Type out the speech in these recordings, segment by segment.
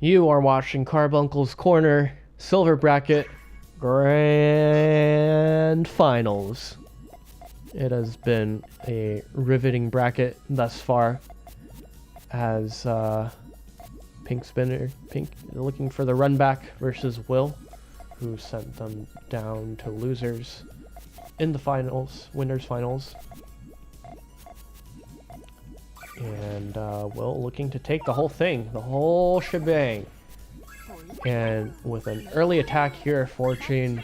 You are watching Carbuncle's Corner, Silver Bracket, Grand Finals. It has been a riveting bracket thus far, as PinkSpinner, Pink looking for the run back versus Will, who sent them down to losers in the finals, winners finals. And Will looking to take the whole thing, the whole shebang. And with an early attack here for Chain,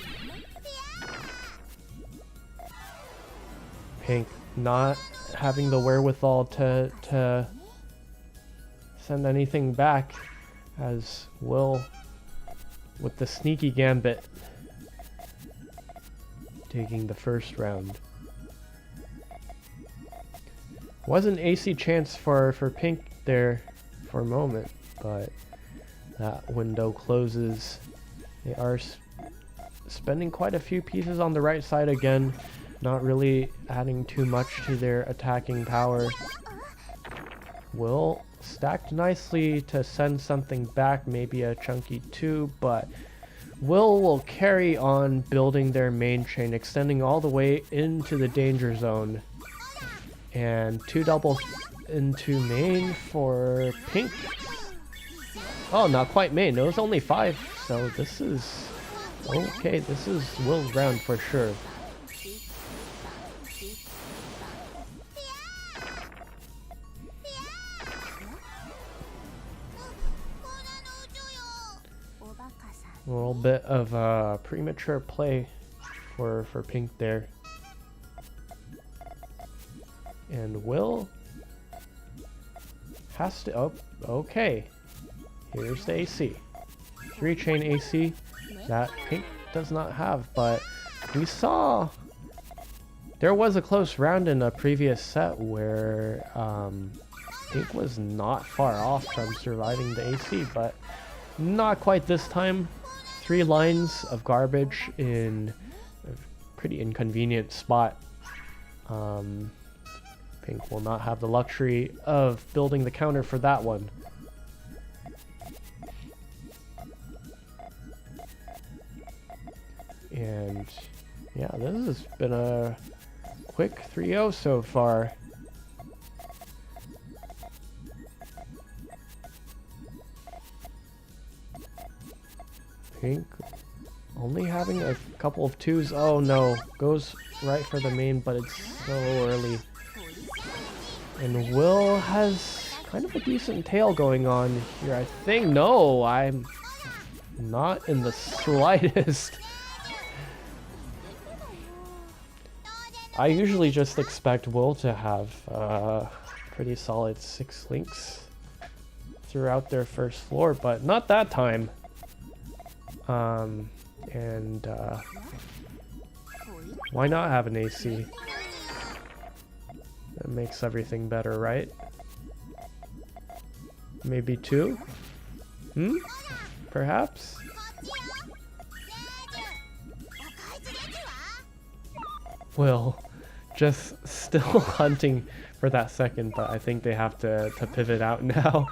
Pink not having the wherewithal to send anything back, as Will with the sneaky gambit taking the first round. Was an AC chance for Pink there for a moment, but that window closes. They are spending quite a few pieces on the right side again, not really adding too much to their attacking power. Will stacked nicely to send something back, maybe a chunky 2, but will carry on building their main chain, extending all the way into the danger zone. And 2 double into main for Pink. Oh, not quite main. It was only 5. So this is okay. This is Will's round for sure. A little bit of premature play for Pink there. And Will has to, oh, okay. Here's the AC. 3 chain AC that Pink does not have, but we saw there was a close round in a previous set where Pink was not far off from surviving the AC, but not quite this time. 3 lines of garbage in a pretty inconvenient spot. Pink will not have the luxury of building the counter for that one. And yeah, this has been a quick 3-0 so far. Pink only having a couple of 2s. Oh no, goes right for the main, but it's so early. And Will has kind of a decent tail going on here, I think. No, I'm not in the slightest. I usually just expect Will to have pretty solid 6 links throughout their first floor, but not that time. Why not have an AC? That makes everything better, right? Maybe 2? Perhaps? Well, just still hunting for that second, but I think they have to pivot out now.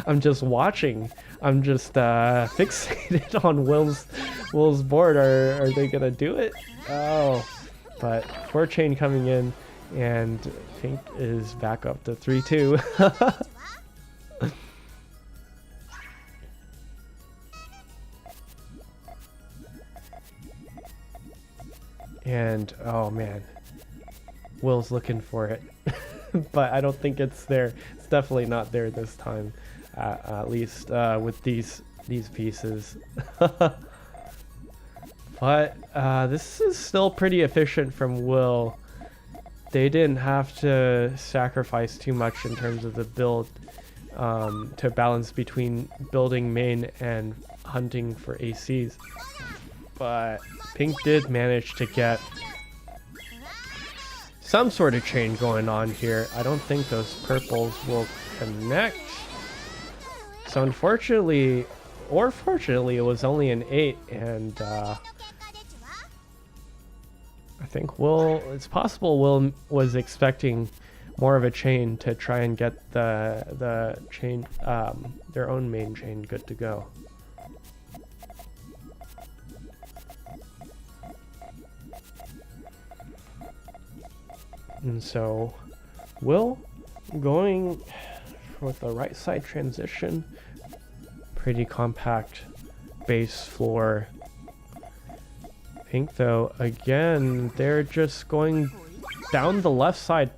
I'm just watching. I'm just fixated on Will's board. Are they gonna do it? Oh. But 4 chain coming in, and Pink is back up to 3-2. And oh man, Will's looking for it, but I don't think it's there. It's definitely not there this time, at least with these pieces. But this is still pretty efficient from Will. They didn't have to sacrifice too much in terms of the build to balance between building main and hunting for ACs. But Pink did manage to get some sort of chain going on here. I don't think those purples will connect. So unfortunately, or fortunately, it was only an 8, and I think Will, it's possible Will was expecting more of a chain to try and get the chain, their own main chain good to go. And so Will going with the right side transition, pretty compact base floor. Pink though, again, they're just going down the left side.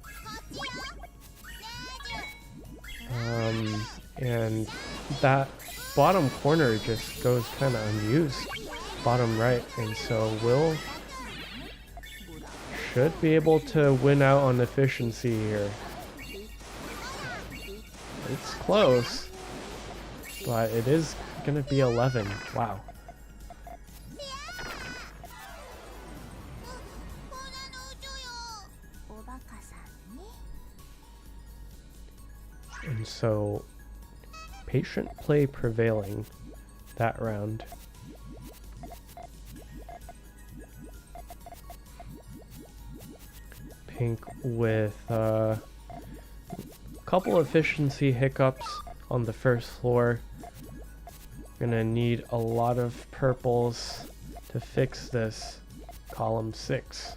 And that bottom corner just goes kind of unused, bottom right, and so Will should be able to win out on efficiency here. It's close, but it is gonna be 11. Wow. And so patient play prevailing that round. Pink with a couple efficiency hiccups on the first floor. Gonna need a lot of purples to fix this column 6.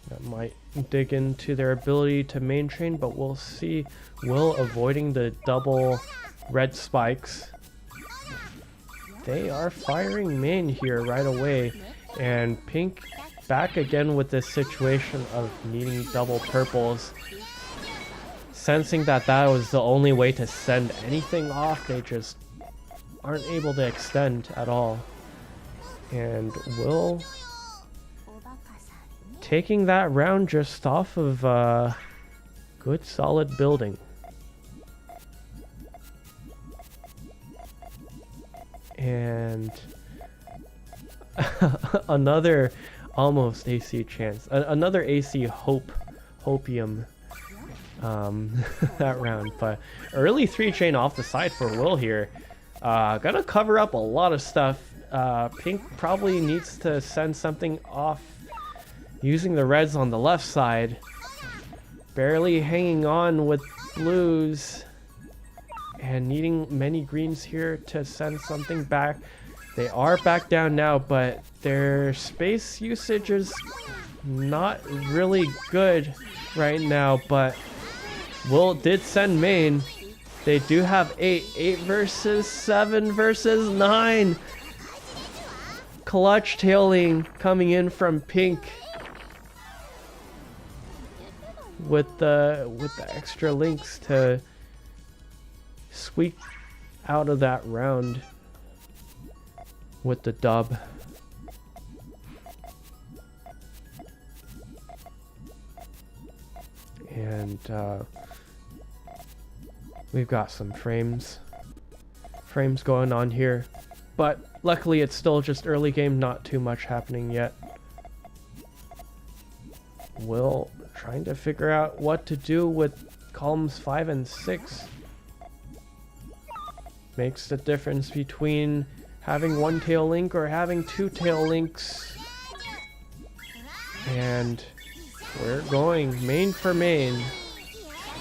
That might dig into their ability to main chain, but we'll see. Will avoiding the double red spikes. They are firing main here right away, and Pink back again with this situation of needing double purples. Sensing that that was the only way to send anything off, they just aren't able to extend at all. And Will taking that round just off of good solid building. And another almost AC chance. Another AC hopium that round. But early 3-chain off the side for Will here. Gonna cover up a lot of stuff. Pink probably needs to send something off using the reds on the left side. Barely hanging on with blues. And needing many greens here to send something back. They are back down now, but their space usage is not really good right now. But Will did send main. They do have 8. 8 versus 7 versus 9. Clutch tailing coming in from Pink. With the extra links to squeak out of that round with the dub. And we've got some frames going on here, but luckily it's still just early game, not too much happening yet. Will trying to figure out what to do with columns 5 and 6. Makes the difference between having 1 tail link or having 2 tail links. And we're going main for main.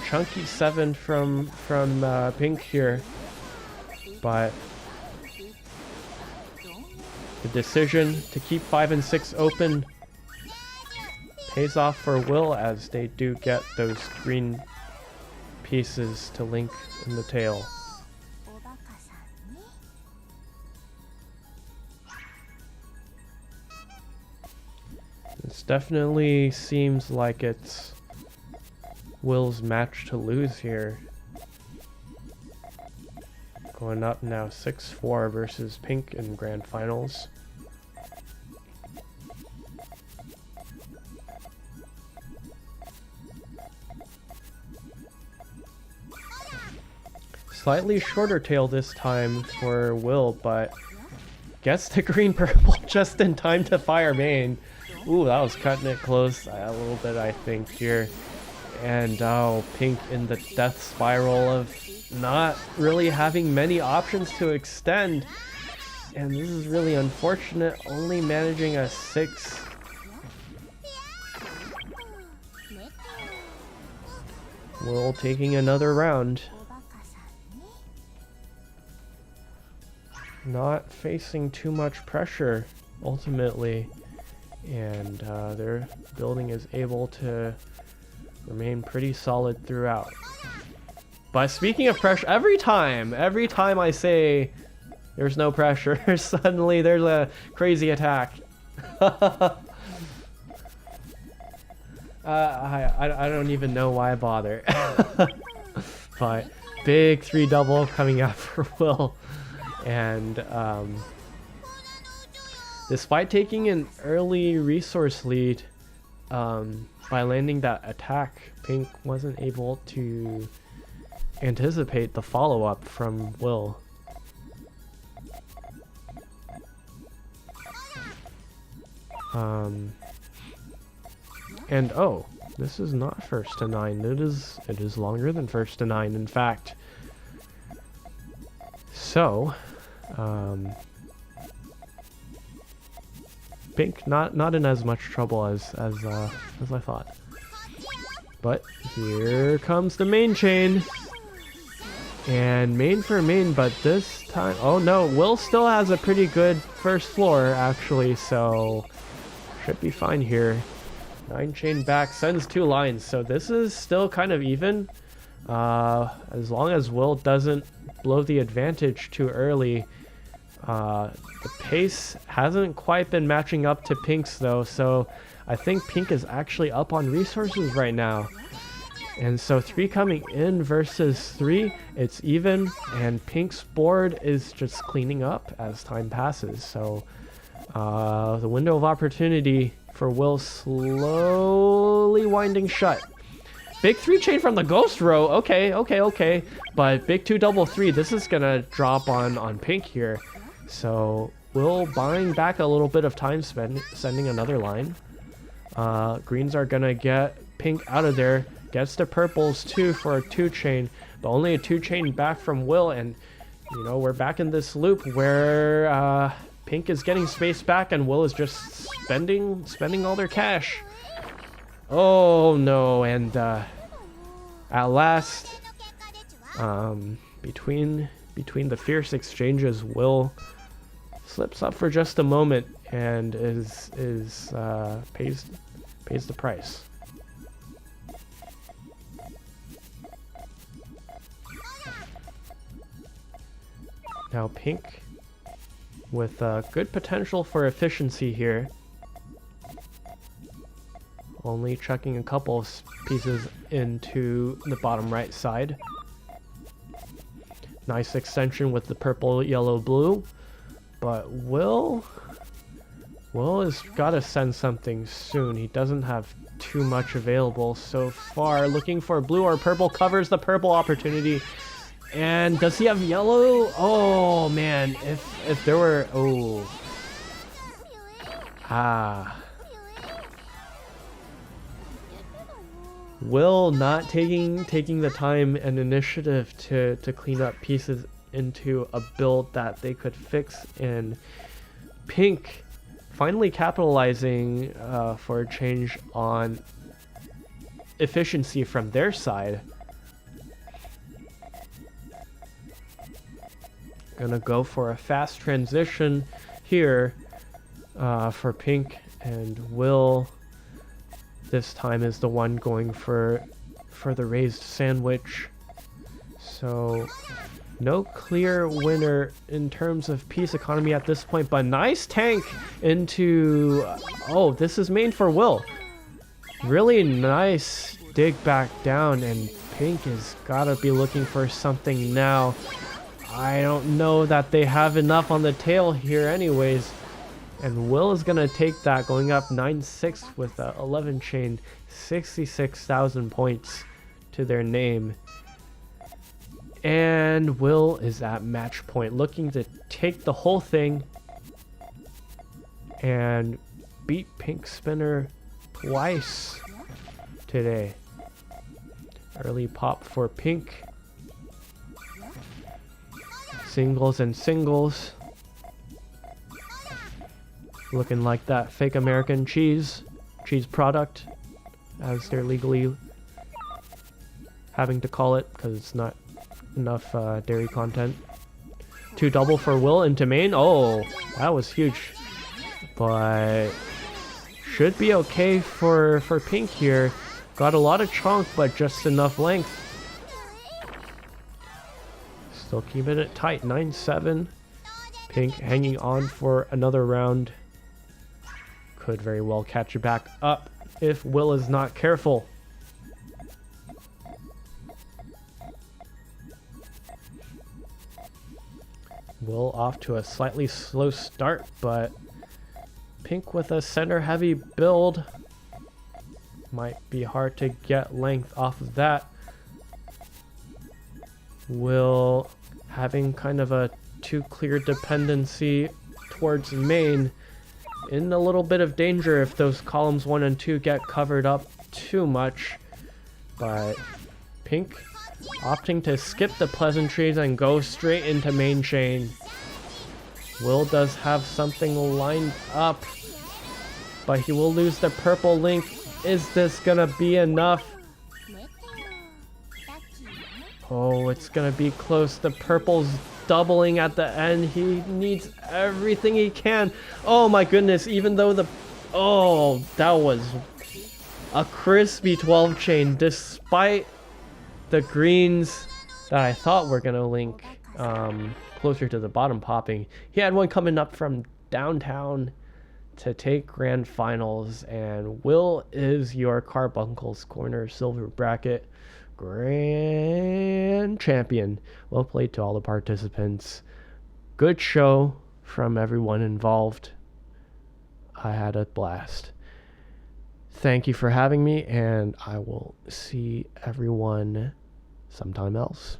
Chunky 7 from Pink here. But the decision to keep 5 and 6 open pays off for Will, as they do get those green pieces to link in the tail. This definitely seems like it's Will's match to lose here. Going up now 6-4 versus Pink in grand finals. Slightly shorter tail this time for Will, but gets the green purple just in time to fire main. Ooh, that was cutting it close a little bit, I think, here. And oh, Pink in the death spiral of not really having many options to extend. And this is really unfortunate, only managing a 6. Will taking another round. Not facing too much pressure, ultimately. And their building is able to remain pretty solid throughout. But speaking of pressure, every time I say there's no pressure, suddenly there's a crazy attack. I don't even know why I bother. But big 3 double coming out for Will. And despite taking an early resource lead, by landing that attack, Pink wasn't able to anticipate the follow-up from Will. And oh, this is not first to 9. It is longer than first to 9, in fact. So, Pink not in as much trouble as I thought. But here comes the main chain. And main for main, but this time, oh no, Will still has a pretty good first floor actually, so should be fine here. 9 chain back, sends 2 lines, so this is still kind of even. As long as Will doesn't blow the advantage too early. The pace hasn't quite been matching up to Pink's though, so I think Pink is actually up on resources right now. And so 3 coming in versus 3, it's even, and Pink's board is just cleaning up as time passes. So the window of opportunity for Will slowly winding shut. Big 3 chain from the ghost row. Okay. But big 2 double 3. This is gonna drop on Pink here. So Will buying back a little bit of time sending another line. Greens are gonna get Pink out of there. Gets the purples too for a 2 chain, but only a 2 chain back from Will, and you know we're back in this loop where Pink is getting space back and Will is just spending all their cash. Oh no, and at last, between the fierce exchanges, Will slips up for just a moment and pays the price. Now Pink with good potential for efficiency here. Only chucking a couple of pieces into the bottom right side. Nice extension with the purple, yellow, blue. But Will has got to send something soon. He doesn't have too much available so far. Looking for blue or purple, covers the purple opportunity. And does he have yellow? Oh man, if there were, oh. Will not taking the time and initiative to clean up pieces into a build that they could fix, and Pink finally capitalizing for a change on efficiency from their side. Gonna go for a fast transition here for Pink, and Will this time is the one going for the raised sandwich. So no clear winner in terms of piece economy at this point, but nice tank into, oh, this is main for Will. Really nice dig back down, and Pink has gotta be looking for something now. I don't know that they have enough on the tail here anyways. And Will is going to take that, going up 9-6 with a 11 chain, 66,000 points to their name. And Will is at match point, looking to take the whole thing and beat PinkSpinner twice today. Early pop for Pink. Singles and singles. Looking like that fake American cheese product, as they're legally having to call it because it's not enough dairy content. 2 double for Will into main. Oh, that was huge. But should be okay for Pink here. Got a lot of chunk, but just enough length. Still keeping it tight. 9-7. Pink hanging on for another round. Could very well catch it back up if Will is not careful. Will off to a slightly slow start, but Pink with a center heavy build might be hard to get length off of that. Will having kind of a too clear dependency towards main, in a little bit of danger if those columns 1 and 2 get covered up too much. But Pink opting to skip the pleasantries and go straight into main chain. Will does have something lined up, but he will lose the purple link. Is this gonna be enough? Oh, it's gonna be close. The purple's doubling at the end. He needs everything he can. Oh my goodness, even though the... Oh, that was a crispy 12 chain despite the greens that I thought were gonna link closer to the bottom popping. He had one coming up from downtown to take grand finals, and Will is your Carbuncle's Corner Silver Bracket Grand Champion. Well played to all the participants. Good show from everyone involved. I had a blast. Thank you for having me, and I will see everyone sometime else.